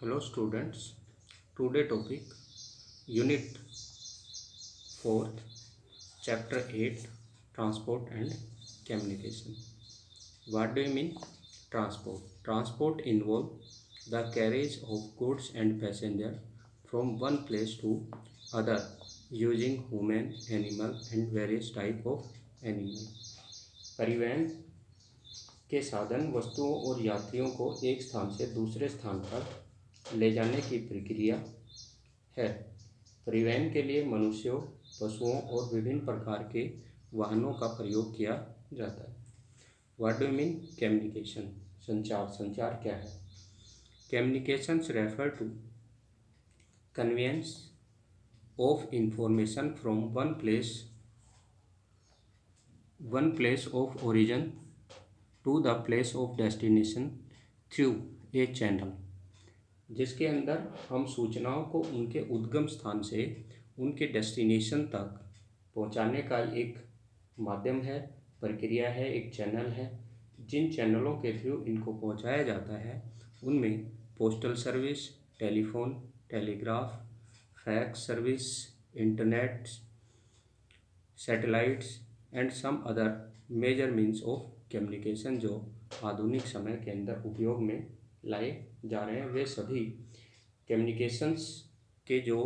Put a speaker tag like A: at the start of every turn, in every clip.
A: Hello students, today topic Unit 4th, Chapter 8, Transport and Communication. What do you mean transport? Transport involves the carriage of goods and passenger from one place to other using human, animal and various type of animal. परिवहन के साधन वस्तुओं और यात्रियों को एक स्थान से दूसरे स्थान पर ले जाने की प्रक्रिया है। परिवहन के लिए मनुष्यों, पशुओं और विभिन्न प्रकार के वाहनों का प्रयोग किया जाता है। What do mean communication? संचार क्या है? Communications refer to conveyance of information from one place of origin to the place of destination through a channel, जिसके अंदर हम सूचनाओं को उनके उद्गम स्थान से उनके डेस्टिनेशन तक पहुंचाने का एक माध्यम है, प्रक्रिया है, एक चैनल है। जिन चैनलों के थ्रू इनको पहुंचाया जाता है उनमें postal service, telephone, telegraph, fax service, internet, satellites and some other major means of communication जो आधुनिक समय के अंदर उपयोग में लाए जा रहे हैं, वे सभी कम्युनिकेशंस के जो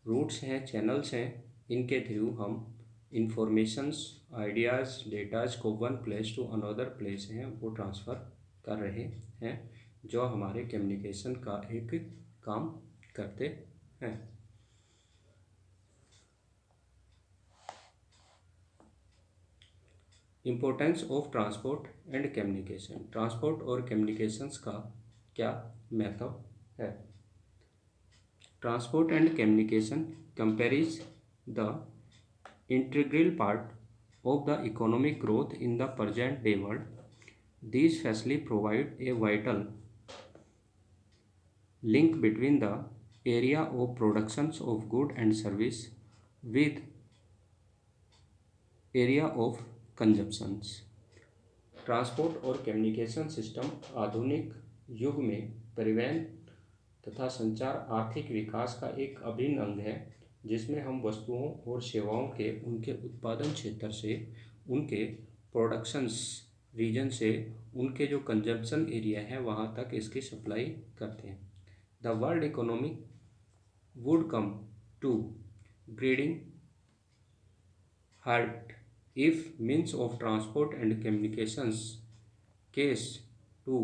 A: रूट्स हैं, चैनल्स हैं, इनके थ्रू हम इंफॉर्मेशंस, आइडियाज़, डेटाज को one place to another place हैं वो ट्रांसफ़र कर रहे हैं, जो हमारे कम्युनिकेशन का एक काम करते हैं। Importance of transport and communication. Transport और कम्युनिकेशंस का क्या महत्व है? Transport and communication comprises the integral part of the economic growth in the present day world. These facilities provide a vital link between the area of productions of good and service with area of consumptions. Transport और communication system आधुनिक युग में परिवहन तथा संचार आर्थिक विकास का एक अभिन्न अंग है, जिसमें हम वस्तुओं और सेवाओं के उनके उत्पादन क्षेत्र से उनके प्रोडक्शंस रीजन से उनके जो कंजम्पशन एरिया है वहाँ तक इसकी सप्लाई करते हैं। The world economy would come to grinding halt if means of transport and communications cease to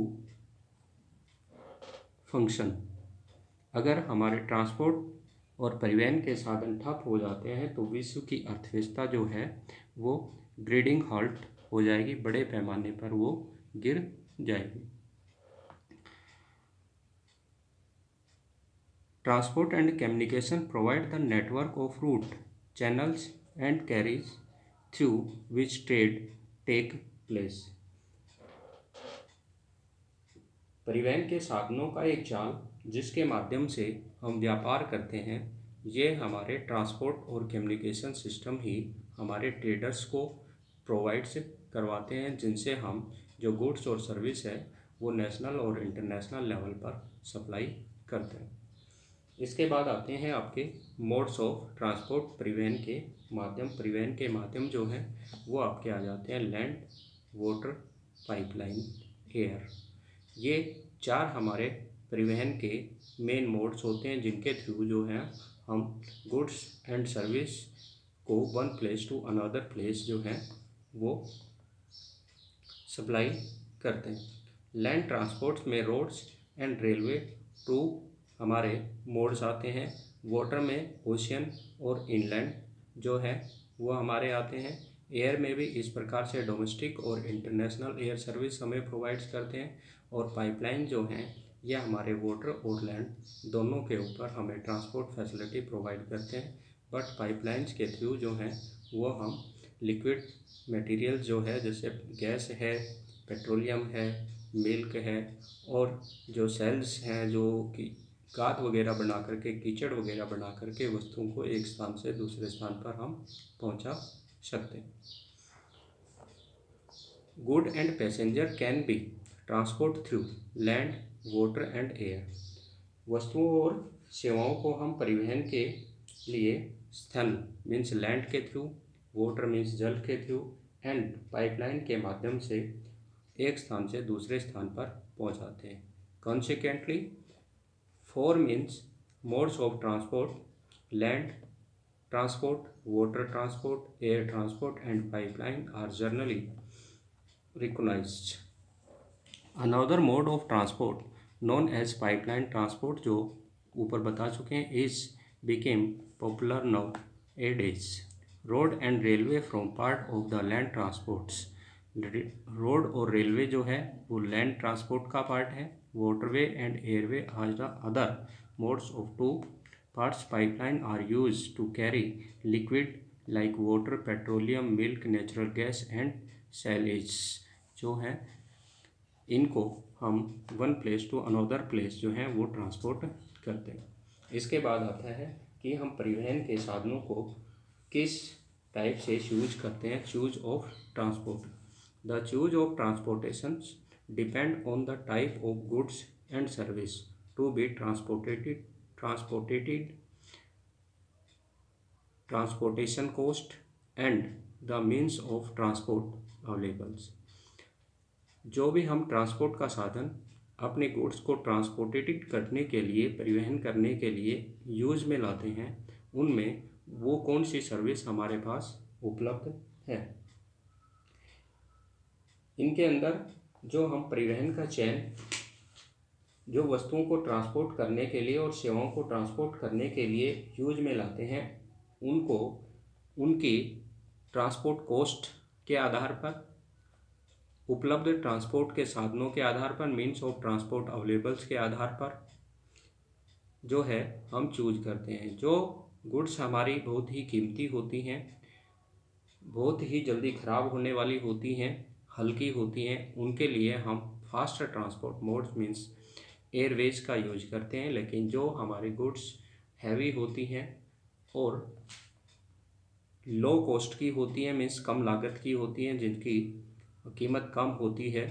A: function. अगर हमारे ट्रांसपोर्ट और परिवहन के साधन ठप हो जाते हैं तो विश्व की अर्थव्यवस्था जो है वो ग्रीडिंग हॉल्ट हो जाएगी, बड़े पैमाने पर वो गिर जाएगी। Transport and communication provide the network of route, channels and carries through which trade take place. परिवहन के साधनों का एक जाल जिसके माध्यम से हम व्यापार करते हैं, ये हमारे ट्रांसपोर्ट और कम्युनिकेशन सिस्टम ही हमारे ट्रेडर्स को प्रोवाइड्स करवाते हैं, जिनसे हम जो गुड्स और सर्विस है वो नेशनल और इंटरनेशनल लेवल पर सप्लाई करते हैं। इसके बाद आते हैं आपके मोड्स ऑफ ट्रांसपोर्ट। परिवहन के माध्यम जो हैं वो आपके आ जाते हैं लैंड, वाटर, पाइपलाइन, एयर। ये चार हमारे परिवहन के मेन मोड्स होते हैं, जिनके थ्रू जो है हम गुड्स एंड सर्विस को one place to another place जो है वो सप्लाई करते हैं। लैंड ट्रांसपोर्ट में रोड्स एंड रेलवे टू हमारे मोड्स आते हैं। वाटर में ओशियन और इनलैंड जो है वो हमारे आते हैं। एयर में भी इस प्रकार से डोमेस्टिक और इंटरनेशनल एयर सर्विस हमें प्रोवाइड्स करते हैं। और पाइपलाइन जो हैं यह हमारे वाटर और लैंड दोनों के ऊपर हमें ट्रांसपोर्ट फैसिलिटी प्रोवाइड करते हैं। बट पाइपलाइंस के थ्रू जो हैं वो हम लिक्विड मटेरियल जो है जैसे गैस है, पेट्रोलियम है, मिल्क है और जो सेल्स हैं जो कि खाद वगैरह बना करके, कीचड़ वगैरह बना करके वस्तुओं को एक स्थान से दूसरे स्थान पर हम पहुंचा सकते हैं। Good and passenger can be transport through land, water and air. वस्तुओं और सेवाओं को हम परिवहन के लिए स्थल मीन्स लैंड के थ्रू, वाटर मीन्स जल के थ्रू एंड पाइपलाइन के माध्यम से एक स्थान से दूसरे स्थान पर पहुंचाते हैं। Consequently 4 means modes of transport: land transport, water transport, air transport and pipeline are generally recognized. Another mode of transport known as pipeline transport जो ऊपर बता चुके हैं is became popular nowadays. Road and railway from part of the land transports. Road और railway जो है वो land transport का पार्ट है. Waterway and airway are the other modes of two parts. Pipeline are used to carry liquid like water, petroleum, milk, natural gas and silage जो है इनको हम one place to another place जो है वो transport करते हैं. इसके बाद आता है कि हम परिवहन के साधनों को किस टाइप से चूज करते हैं. Choose of transport: the choose of transportation depend on the type of goods and service to be transportation cost and the means of transport availables. जो भी हम ट्रांसपोर्ट का साधन अपने गुड्स को ट्रांसपोर्टेटेड करने के लिए, परिवहन करने के लिए यूज में लाते हैं, उनमें वो कौन सी सर्विस हमारे पास उपलब्ध है. इनके अंदर जो हम परिवहन का चयन जो वस्तुओं को ट्रांसपोर्ट करने के लिए और सेवाओं को ट्रांसपोर्ट करने के लिए यूज में लाते हैं, उनको उनकी ट्रांसपोर्ट कॉस्ट के आधार पर, उपलब्ध ट्रांसपोर्ट के साधनों के आधार पर, मीन्स ऑफ ट्रांसपोर्ट अवेलेबल्स के आधार पर जो है हम चूज करते हैं. जो गुड्स हमारी बहुत ही कीमती होती हैं, बहुत ही जल्दी ख़राब होने वाली होती हैं, हल्की होती हैं, उनके लिए हम fast transport modes means Airways का यूज करते हैं. लेकिन जो हमारी गुड्स हैवी होती हैं और लो कॉस्ट की होती हैं, मीन्स कम लागत की होती हैं, जिनकी कीमत कम होती है,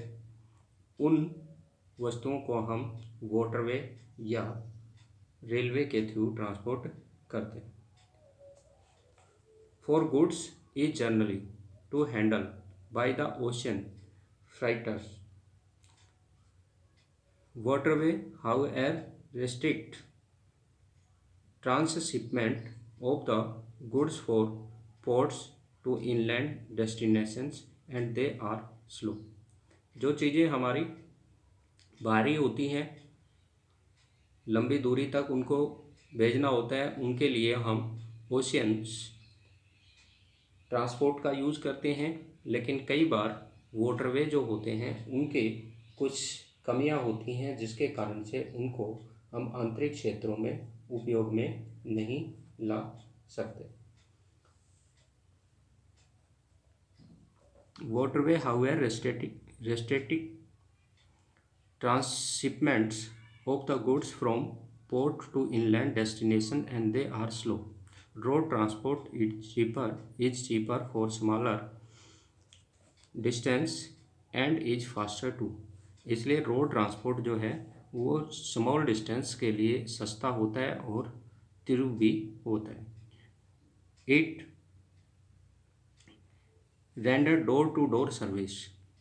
A: उन वस्तुओं को हम वाटरवे या रेलवे के थ्रू ट्रांसपोर्ट करते हैं. For goods is generally to handle by the ocean freighters. Waterway, however, restrict transshipment of the goods for ports to inland destinations and they are slow. जो चीज़ें हमारी भारी होती हैं, लंबी दूरी तक उनको भेजना होता है, उनके लिए हम ओशियंस ट्रांसपोर्ट का यूज़ करते हैं. लेकिन कई बार वाटरवे जो होते हैं उनके कुछ कमियां होती हैं, जिसके कारण से उनको हम आंतरिक क्षेत्रों में उपयोग में नहीं ला सकते. Waterway however restrict transshipments of the goods from port to inland destination and they are slow. Road transport is cheaper for smaller distance and is faster too. इसलिए रोड ट्रांसपोर्ट जो है वो स्मॉल डिस्टेंस के लिए सस्ता होता है और तीव्र भी होता है. It render door to door service.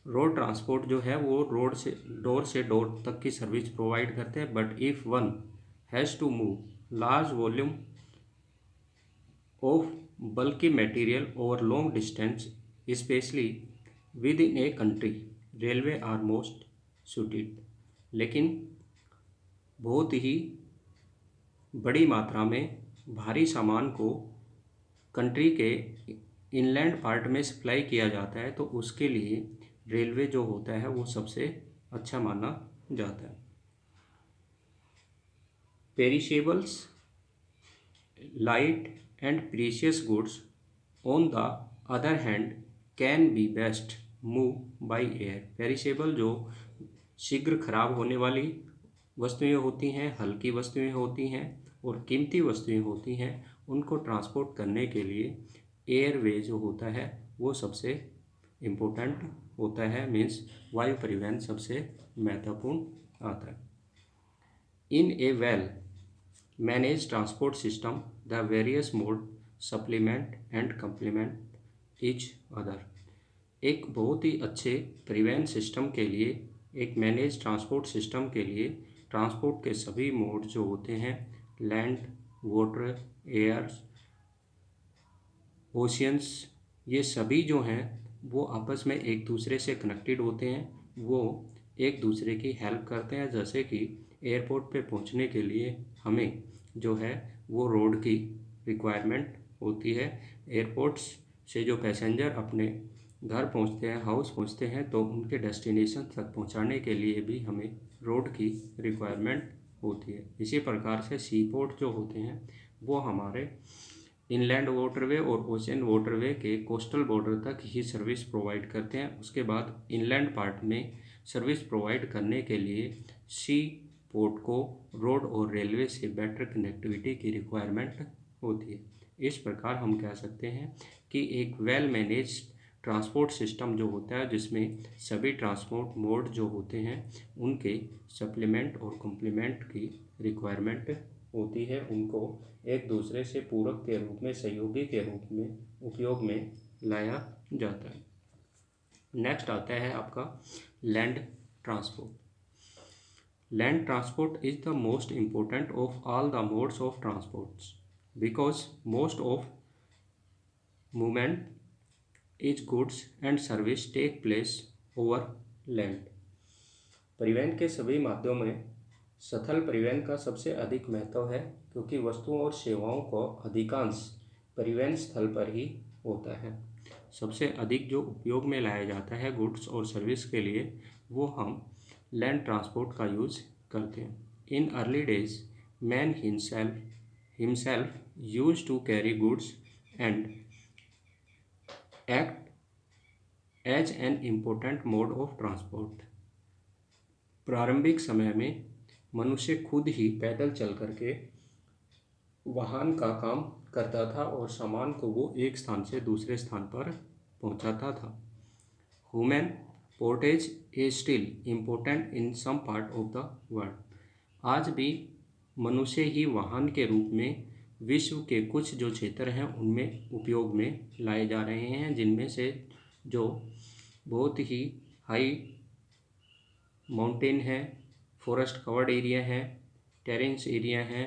A: Road transport जो है वो रोड से डोर तक की सर्विस प्रोवाइड करते हैं. But if one has to move large volume of bulky material over long distance specially within a country, railway are most suited. लेकिन बहुत ही बड़ी मात्रा में भारी सामान को कंट्री के इनलैंड पार्ट में सप्लाई किया जाता है, तो उसके लिए रेलवे जो होता है वो सबसे अच्छा माना जाता है. Perishables, light and precious goods on the other hand can be best move by air. Perishable जो शीघ्र खराब होने वाली वस्तुएं होती हैं, हल्की वस्तुएं होती हैं और कीमती वस्तुएं होती हैं, उनको ट्रांसपोर्ट करने के लिए एयरवे जो होता है वो सबसे इम्पोर्टेंट होता है. मीन्स वायु परिवहन सबसे महत्वपूर्ण आता है. In a well managed transport system, the various modes supplement and complement each other. एक बहुत ही अच्छे परिवहन सिस्टम के लिए, एक मैनेज ट्रांसपोर्ट सिस्टम के लिए ट्रांसपोर्ट के सभी मोड जो होते हैं, लैंड, वाटर, एयर, ओशियंस, ये सभी जो हैं वो आपस में एक दूसरे से कनेक्टेड होते हैं। वो एक दूसरे की हेल्प करते हैं। जैसे कि एयरपोर्ट पे पहुंचने के लिए हमें जो है वो रोड की रिक्वायरमेंट होती है। एयरपोर्ट्स से जो पैसेंजर अपने घर पहुंचते हैं, हाउस पहुंचते हैं, तो उनके डेस्टिनेशन तक पहुंचाने के लिए भी हमें रोड की रिक्वायरमेंट होती है। इसी प्रकार से सी पोर्ट जो होते हैं वो हमारे इनलैंड वाटरवे और ओशियन वाटरवे के कोस्टल बॉर्डर तक ही सर्विस प्रोवाइड करते हैं। उसके बाद इनलैंड पार्ट में सर्विस प्रोवाइड करने के लिए सी पोर्ट को रोड और रेलवे से बेटर कनेक्टिविटी की रिक्वायरमेंट होती है। इस प्रकार हम कह सकते हैं कि एक वेल मैनेज ट्रांसपोर्ट सिस्टम जो होता है, जिसमें सभी ट्रांसपोर्ट मोड जो होते हैं उनके सप्लीमेंट और कॉम्प्लीमेंट की रिक्वायरमेंट होती है, उनको एक दूसरे से पूरक के रूप में, सहयोगी के रूप में उपयोग में लाया जाता है। नेक्स्ट आता है आपका land transport. Land transport is the most important of all the modes of transports because most of movement is goods and service take place over land. परिवहन के सभी माध्यमों में स्थल परिवहन का सबसे अधिक महत्व है, क्योंकि वस्तुओं और सेवाओं को अधिकांश परिवहन स्थल पर ही होता है। सबसे अधिक जो उपयोग में लाया जाता है गुड्स और सर्विस के लिए, वो हम लैंड ट्रांसपोर्ट का यूज़ करते हैं। In early days man himself use to carry goods and act as an important mode of transport. प्रारंभिक समय में मनुष्य खुद ही पैदल चल करके वाहन का काम करता था और सामान को वो एक स्थान से दूसरे स्थान पर पहुंचाता था। Human portage is still important in some part of the world. आज भी मनुष्य ही वाहन के रूप में विश्व के कुछ जो क्षेत्र हैं उनमें उपयोग में लाए जा रहे हैं, जिनमें से जो बहुत ही हाई माउंटेन है, फॉरेस्ट कवर्ड एरिया है, टेरेंस एरिया है,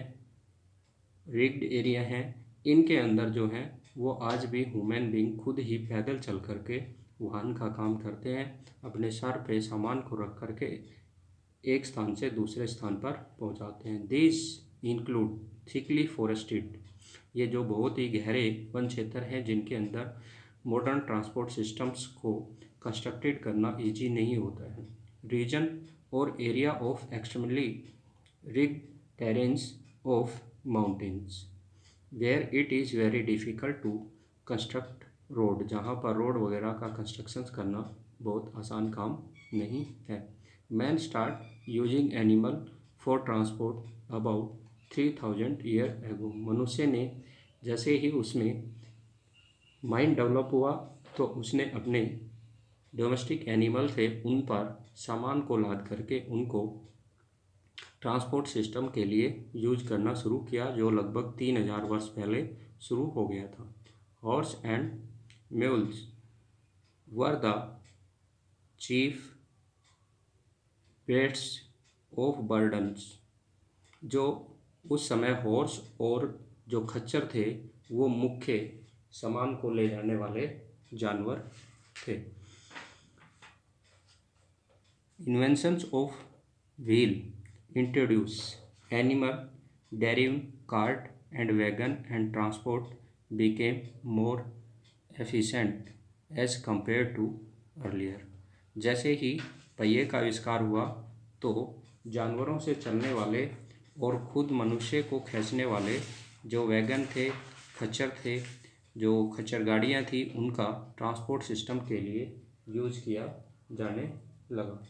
A: रिग्ड एरिया है, इनके अंदर जो है वो आज भी ह्यूमन बीइंग खुद ही पैदल चल करके वाहन का काम करते हैं। अपने सर पे सामान को रख करके एक स्थान से दूसरे स्थान पर पहुंचाते हैं। दिस इंक्लूड थिकली फॉरेस्टेड, ये जो बहुत ही गहरे वन क्षेत्र हैं जिनके अंदर मॉडर्न ट्रांसपोर्ट सिस्टम्स को कंस्ट्रक्टेड करना ईजी नहीं होता है। रीजन और area of extremely rugged terrains of mountains where it is very difficult to construct road, जहाँ पर रोड वगैरह का कंस्ट्रक्शन करना बहुत आसान काम नहीं है। Man start using animal for transport about 3000 year ago. मनुष्य ने जैसे ही उसमें माइंड डेवलप हुआ तो उसने अपने डोमेस्टिक एनिमल से उन पर सामान को लाद करके उनको ट्रांसपोर्ट सिस्टम के लिए यूज करना शुरू किया, जो लगभग 3000 वर्ष पहले शुरू हो गया था। Horse and mules were the chief beasts of burdens. जो उस समय हॉर्स और जो खच्चर थे वो मुख्य सामान को ले जाने वाले जानवर थे। Inventions of wheel introduce animal deriving cart and wagon, and transport became more efficient as compared to earlier। जैसे ही पहिए का आविष्कार हुआ तो जानवरों से चलने वाले और खुद मनुष्य को खींचने वाले जो वैगन थे, खच्चर थे, जो खच्चर गाड़ियाँ थी, उनका ट्रांसपोर्ट सिस्टम के लिए यूज किया जाने लगा।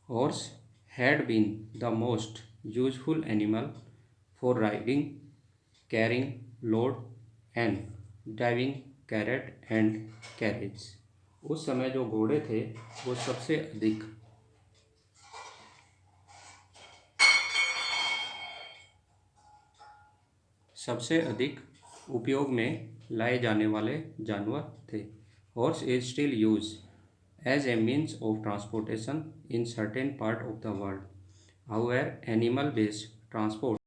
A: Horse had been the most useful animal for riding, carrying load and driving carrot and carriage। उस समय जो घोड़े थे वो सबसे अधिक उपयोग में लाए जाने वाले जानवर थे. Horse is still use as a means of transportation in certain part of the world. However, animal based transport